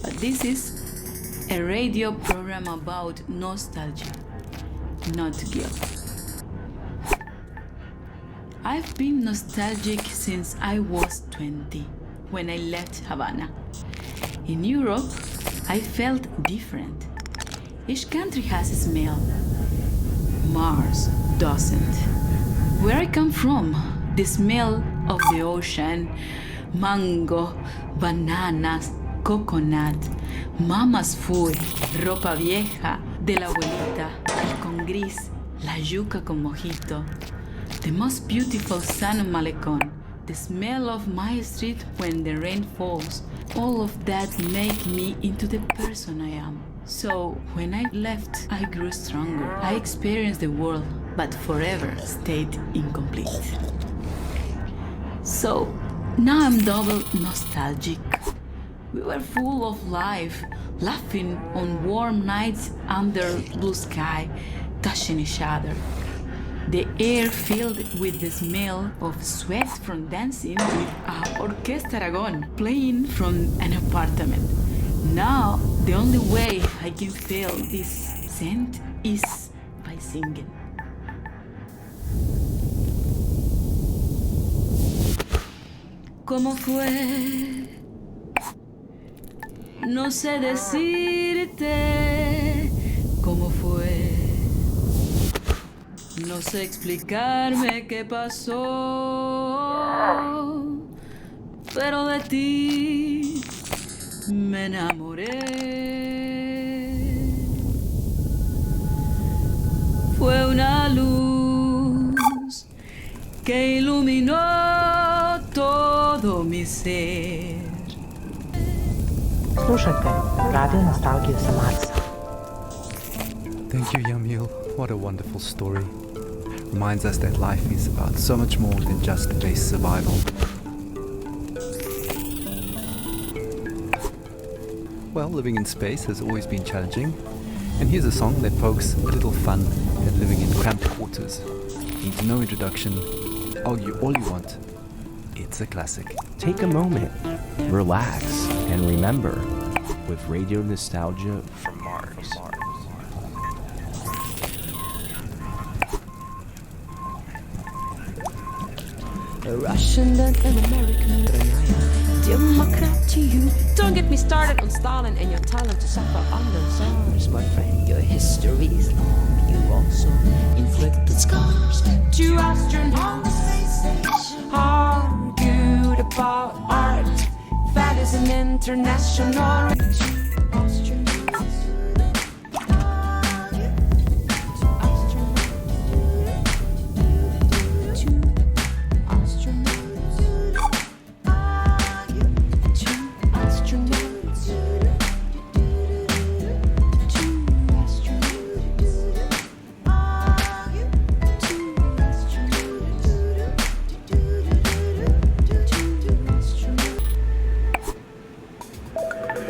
But this is a radio program about nostalgia, not guilt. I've been nostalgic since I was 20, when I left Havana. In Europe, I felt different. Each country has a smell. Mars doesn't. Where I come from, the smell of the ocean, mango, bananas, coconut, mama's food, ropa vieja, de la abuelita, el con gris, la yuca con mojito, the most beautiful sun on Malecón, the smell of my street when the rain falls, all of that make me into the person I am. So when I left, I grew stronger. I experienced the world, but forever stayed incomplete. So now I'm double nostalgic. We were full of life, laughing on warm nights under blue sky, touching each other. The air filled with the smell of sweat from dancing with Orquesta Aragon playing from an apartment. Now, the only way I can feel this scent is by singing. ¿Cómo fue? No sé decirte cómo fue. No sé explicarme qué pasó, pero de ti me enamoré. Fue una luz que iluminó todo mi ser. Slušajte Radio Nostalgiju sa Marsa. Thank you, Yamil. What a wonderful story. Reminds us that life is about so much more than just base survival. Well, living in space has always been challenging, and here's a song that pokes a little fun at living in cramped quarters. Needs no introduction, argue all you want. It's a classic. Take a moment, relax, and remember with Radio Nostalgia from Mars. A Russian and an American democracy. Don't get me started on Stalin and your talent to suffer under SARS, my friend. Your history is long. You also inflicted scars. Two astronauts argued about art. That is an international.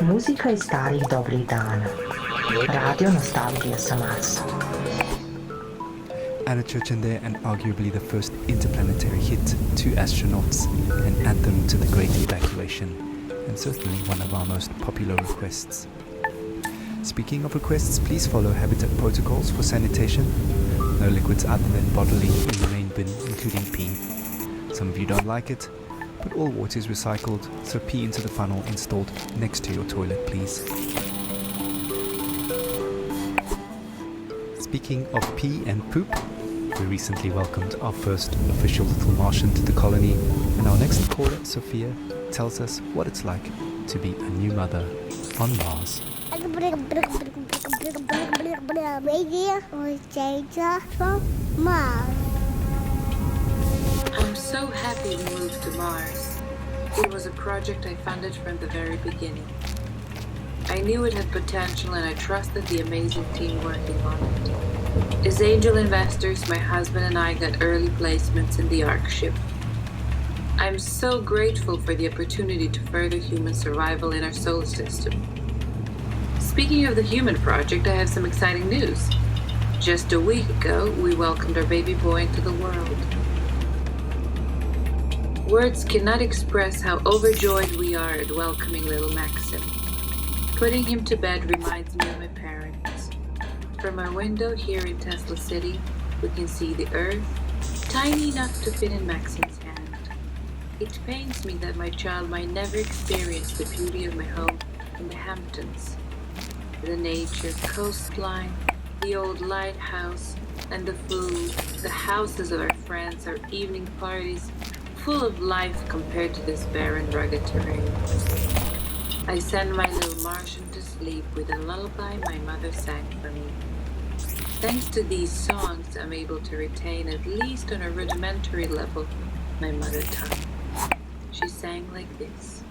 Muzika iz starih dobrih dana. Radio Nostalgija sa Marsa. Anna Church in there, and arguably the first interplanetary hit, Two Astronauts, an anthem to the Great Evacuation, and certainly one of our most popular requests. Speaking of requests, please follow Habitat protocols for sanitation. No liquids other than bodily in the main bin, including pee. Some of you don't like it, but all water is recycled, so pee into the funnel installed next to your toilet, please. Speaking of pee and poop, we recently welcomed our first official little Martian to the colony, and our next caller, Sophia, tells us what it's like to be a new mother on Mars. I'm so happy we moved to Mars. It was a project I funded from the very beginning. I knew it had potential and I trusted the amazing team working on it. As angel investors, my husband and I got early placements in the Ark ship. I'm so grateful for the opportunity to further human survival in our solar system. Speaking of the human project, I have some exciting news. Just a week ago, we welcomed our baby boy into the world. Words cannot express how overjoyed we are at welcoming little Maxim. Putting him to bed reminds me of my parents. From our window here in Tesla City, we can see the earth, tiny enough to fit in Maxine's hand. It pains me that my child might never experience the beauty of my home in the Hamptons. The nature, coastline, the old lighthouse, and the food, the houses of our friends, our evening parties, full of life compared to this barren, rugged terrain. I send my little Martian to sleep with a lullaby my mother sang for me. Thanks to these songs, I'm able to retain, at least on a rudimentary level, my mother tongue. She sang like this.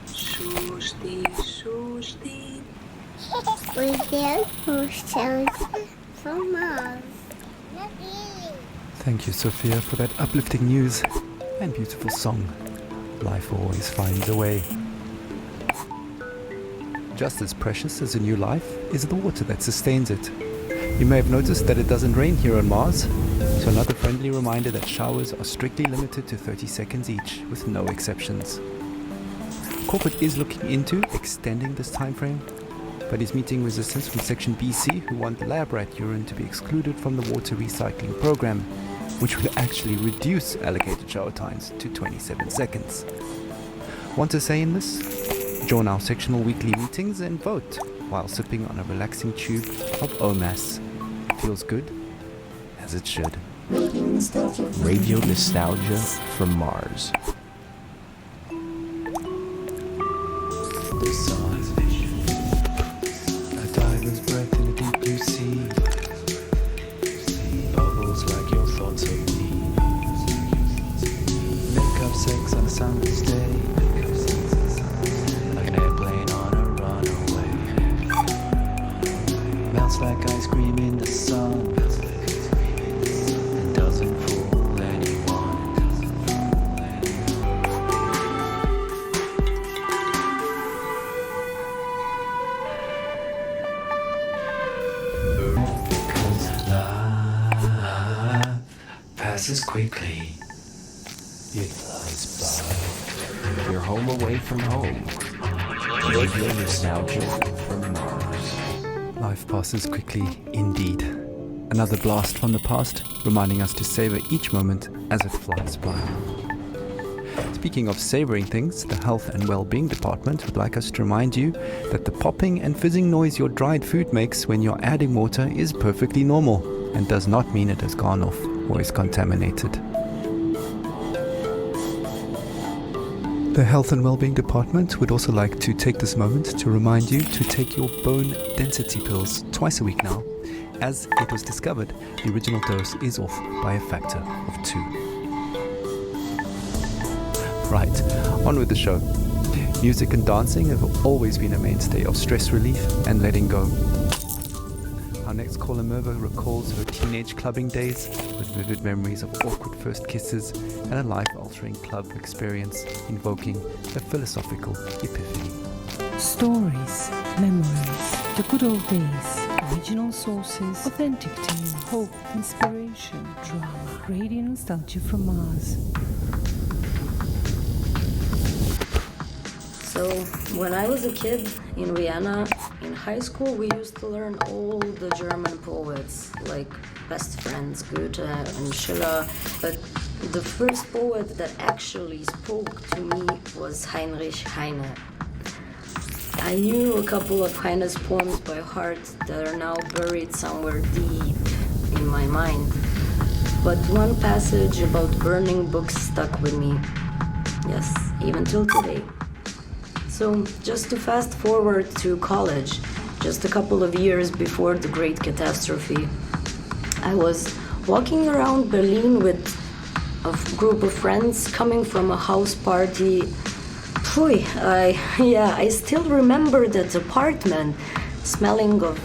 Shushti, shushti. Radio Nostalgia from Mars. Thank you, Sophia, for that uplifting news and beautiful song. Life always finds a way. Just as precious as a new life is the water that sustains it. You may have noticed that it doesn't rain here on Mars, so another friendly reminder that showers are strictly limited to 30 seconds each, with no exceptions. Corporate is looking into extending this time frame, but is meeting resistance from Section BC, who want lab rat urine to be excluded from the water recycling program, which will actually reduce allocated shower times to 27 seconds. Want to say in this? Join our sectional weekly meetings and vote while sipping on a relaxing tube of OMAS. Feels good, as it should. Radio Nostalgia from Mars. The sun, a diver's breath in a deep blue sea. Bubbles like your thoughts of me. Make up sex on a soundless day. Like an airplane on a runaway. Melts like ice cream in the sun. And doesn't fool anyone. Passes quickly. It flies by. You're home away from home. Radio Nostalgia from Mars. Life passes quickly indeed. Another blast from the past, reminding us to savor each moment as it flies by. Speaking of savoring things, the Health and Well-being Department would like us to remind you that the popping and fizzing noise your dried food makes when you're adding water is perfectly normal and does not mean it has gone off or is contaminated. The Health and Wellbeing Department would also like to take this moment to remind you to take your bone density pills twice a week now, as it was discovered the original dose is off by a factor of 2. Right, on with the show. Music and dancing have always been a mainstay of stress relief and letting go. Our next caller, Merva, recalls her teenage clubbing days with vivid memories of awkward first kisses and a life-altering club experience invoking a philosophical epiphany. Stories, memories, the good old days, original sources, authentic tales, hope, inspiration, drama, radio nostalgia from Mars. So, when I was a kid in Vienna, in high school, we used to learn all the German poets, like Best Friends, Goethe and Schiller. But the first poet that actually spoke to me was Heinrich Heine. I knew a couple of Heine's poems by heart that are now buried somewhere deep in my mind. But one passage about burning books stuck with me. Yes, even till today. So, just to fast forward to college, just a couple of years before the Great Catastrophe, I was walking around Berlin with a group of friends coming from a house party. I still remember that apartment smelling of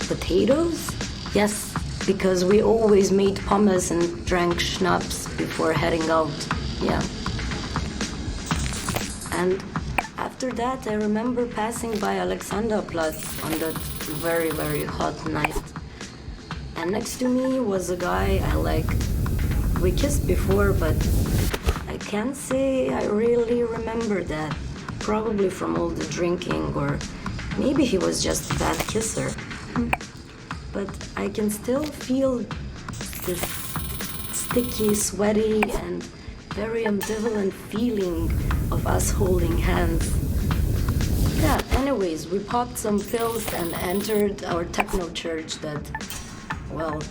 potatoes. Yes, because we always made pommes and drank schnapps before heading out. Yeah. And after that, I remember passing by Alexanderplatz on that very, very hot night. And next to me was a guy I liked. We kissed before, but I can't say I really remember that. probably from all the drinking, or maybe he was just a bad kisser. But I can still feel this sticky, sweaty, and very ambivalent feeling of us holding hands. Yeah, anyways, we popped some pills and entered our techno church that, well,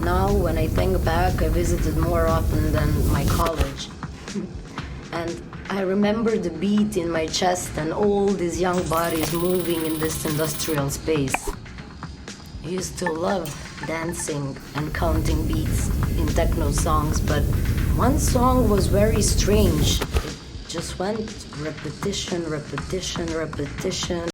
now when I think back, I visited more often than my college. And I remember the beat in my chest and all these young bodies moving in this industrial space. I used to love dancing and counting beats in techno songs, but one song was very strange. It just went repetition, repetition, repetition.